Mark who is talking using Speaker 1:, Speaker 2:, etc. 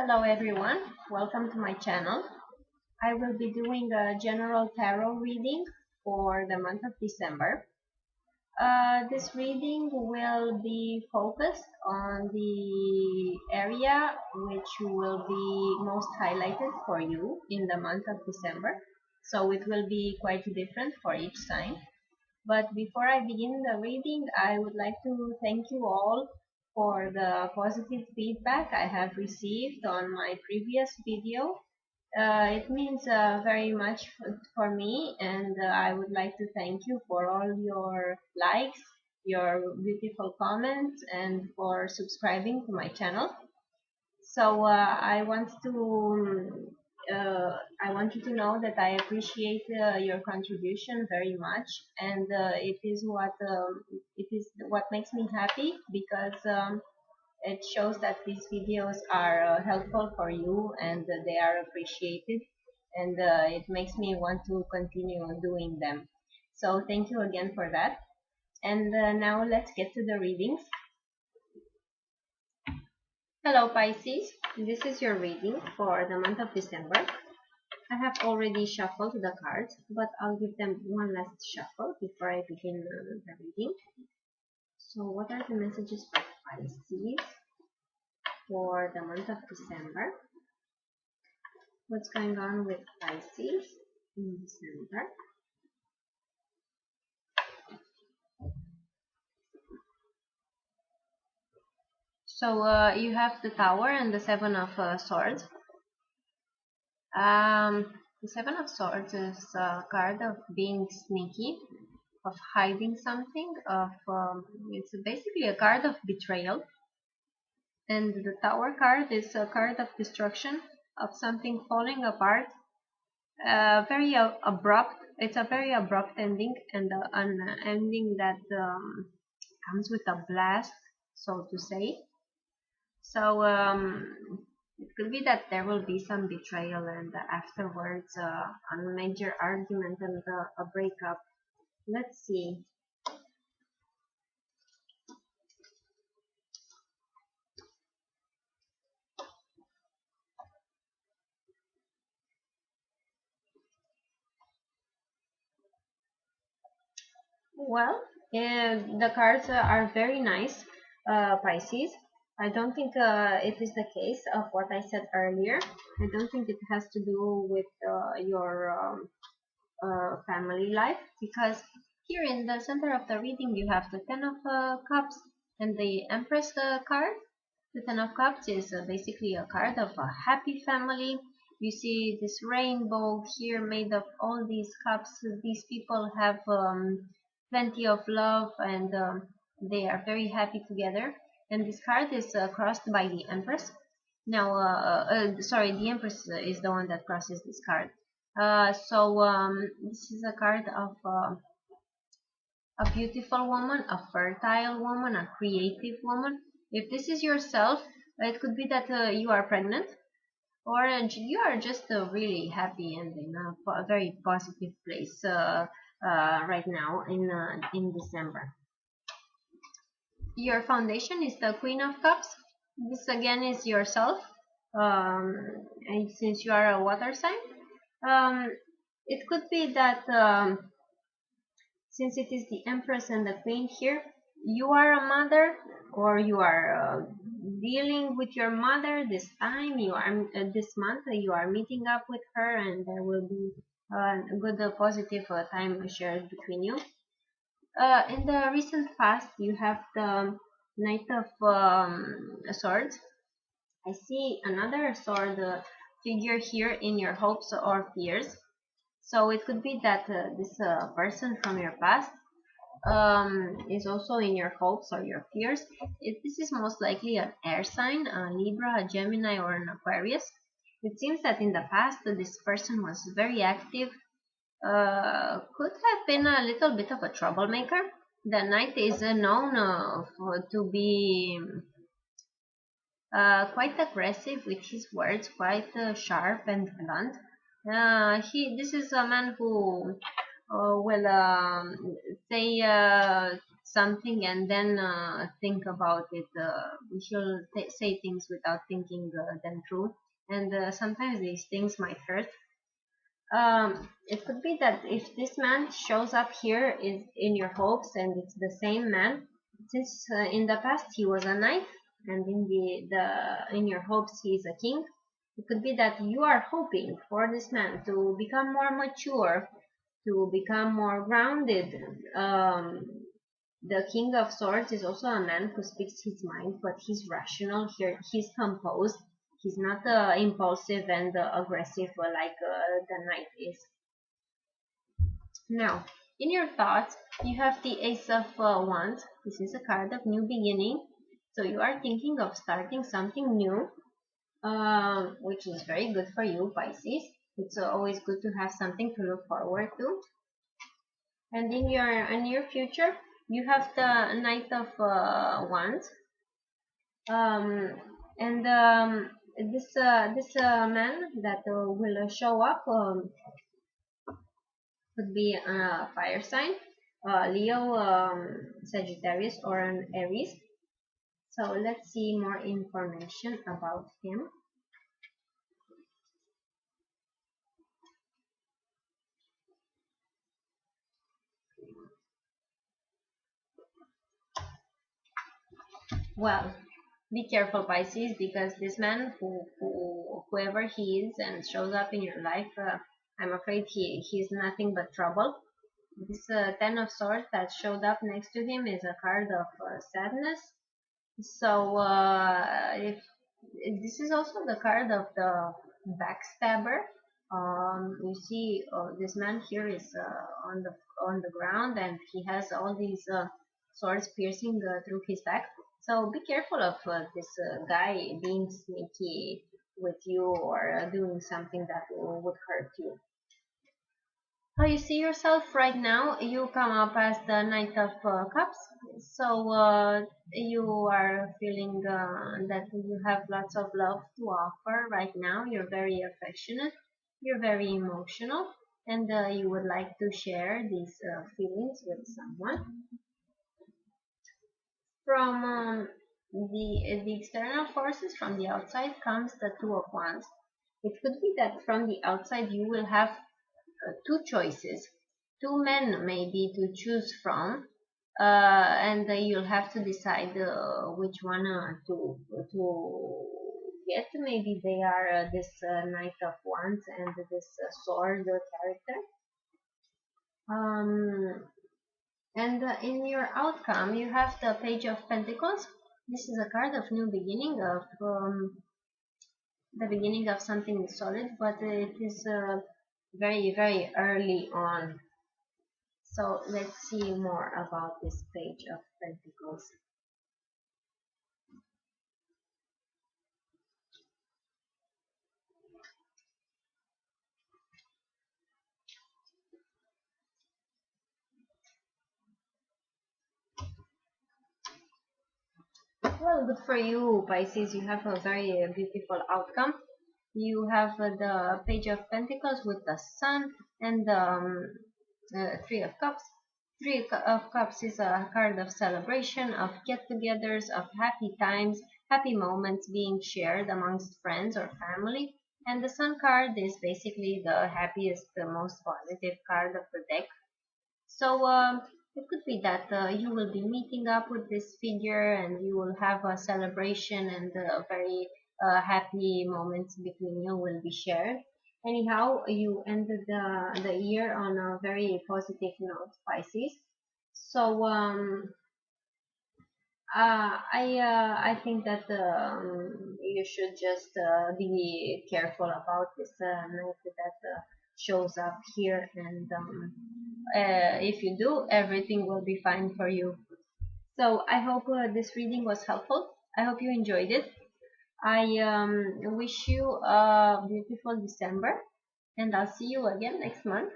Speaker 1: Hello everyone, welcome to my channel. I will be doing a general tarot reading for the month of December. This reading will be focused on the area which will be most highlighted for you in the month of December. So it will be quite different for each sign. But before I begin the reading, I would like to thank you all for the positive feedback I have received on my previous video. It means very much for me, and I would like to thank you for all your likes, your beautiful comments, and for subscribing to my channel. So I want you to know that I appreciate your contribution very much, and it is what makes me happy because it shows that these videos are helpful for you and they are appreciated, and it makes me want to continue doing them. So thank you again for that. And now let's get to the readings. Hello Pisces, this is your reading for the month of December. I have already shuffled the cards, but I'll give them one last shuffle before I begin the reading. So what are the messages for Pisces for the month of December? What's going on with Pisces in December? So you have the Tower and the Seven of Swords. The Seven of Swords is a card of being sneaky, of hiding something, it's basically a card of betrayal. And the Tower card is a card of destruction, of something falling apart. Very abrupt. It's a very abrupt ending, and an ending that comes with a blast, so to say. So it could be that there will be some betrayal, and afterwards a major argument and a breakup. Let's see. Well, the cards are very nice, Pisces. I don't think it is the case of what I said earlier. I don't think it has to do with your family life, because here in the center of the reading you have the Ten of Cups and the Empress card. The Ten of Cups is basically a card of a happy family. You see this rainbow here made of all these cups. These people have plenty of love, and they are very happy together. And this card is crossed by the Empress. Now, sorry, the Empress is the one that crosses this card. This is a card of a beautiful woman, a fertile woman, a creative woman. If this is yourself, it could be that you are pregnant, or you are just really happy and in a very positive place right now in December. Your foundation is the Queen of Cups. This again is yourself, and since you are a water sign, it could be that since it is the Empress and the Queen here, you are a mother, or you are dealing with your mother this time. You are this month you are meeting up with her, and there will be a good positive time shared between you. In the recent past, you have the Knight of Swords. I see another sword figure here in your hopes or fears. So it could be that this person from your past is also in your hopes or your fears. This is most likely an air sign, a Libra, a Gemini, or an Aquarius. It seems that in the past this person was very active, could have been a little bit of a troublemaker. The Knight is known to be quite aggressive with his words, quite sharp and blunt. This is a man who will say something and then think about it. We should say things without thinking them through, and sometimes these things might hurt. It could be that if this man shows up here is in your hopes and it's the same man, since in the past he was a knight and in the in your hopes he is a king, it could be that you are hoping for this man to become more mature, to become more grounded. The King of Swords is also a man who speaks his mind, but he's rational. Here, he's composed. He's not impulsive and aggressive like the Knight is. Now, in your thoughts, you have the Ace of Wands. This is a card of new beginning. So you are thinking of starting something new, which is very good for you, Pisces. It's always good to have something to look forward to. And in your near future, you have the Knight of Wands. And this man that will show up could be a fire sign, Leo, Sagittarius, or an Aries. So let's see more information about him. Well, be careful, Pisces, because this man, whoever he is and shows up in your life, I'm afraid he's nothing but trouble. This Ten of Swords that showed up next to him is a card of sadness. So if this is also the card of the backstabber. You see, this man here is on the ground, and he has all these swords piercing through his back. So be careful of this guy being sneaky with you or doing something that would hurt you. How you see yourself right now, you come up as the Knight of Cups. So you are feeling that you have lots of love to offer right now. You're very affectionate, you're very emotional, and you would like to share these feelings with someone. From the external forces, from the outside comes the Two of Wands. It could be that from the outside you will have two choices, two men maybe to choose from, and you'll have to decide which one to get. Maybe they are this Knight of Wands and this Sword character. And in your outcome, you have the Page of Pentacles. This is a card of new beginning, of the beginning of something solid, but it is very, very early on. So let's see more about this Page of Pentacles. Well, good for you, Pisces. You have a very beautiful outcome. You have the Page of Pentacles with the Sun and the Three of Cups. Three of Cups is a card of celebration, of get-togethers, of happy times, happy moments being shared amongst friends or family. And the Sun card is basically the happiest, the most positive card of the deck. So it could be that you will be meeting up with this figure and you will have a celebration, and very happy moments between you will be shared. Anyhow, you ended the year on a very positive note, Pisces. So I think that you should just be careful about this knight that shows up here, and if you do, everything will be fine for you. So I hope this reading was helpful. I hope you enjoyed it. I wish you a beautiful December, and I'll see you again next month.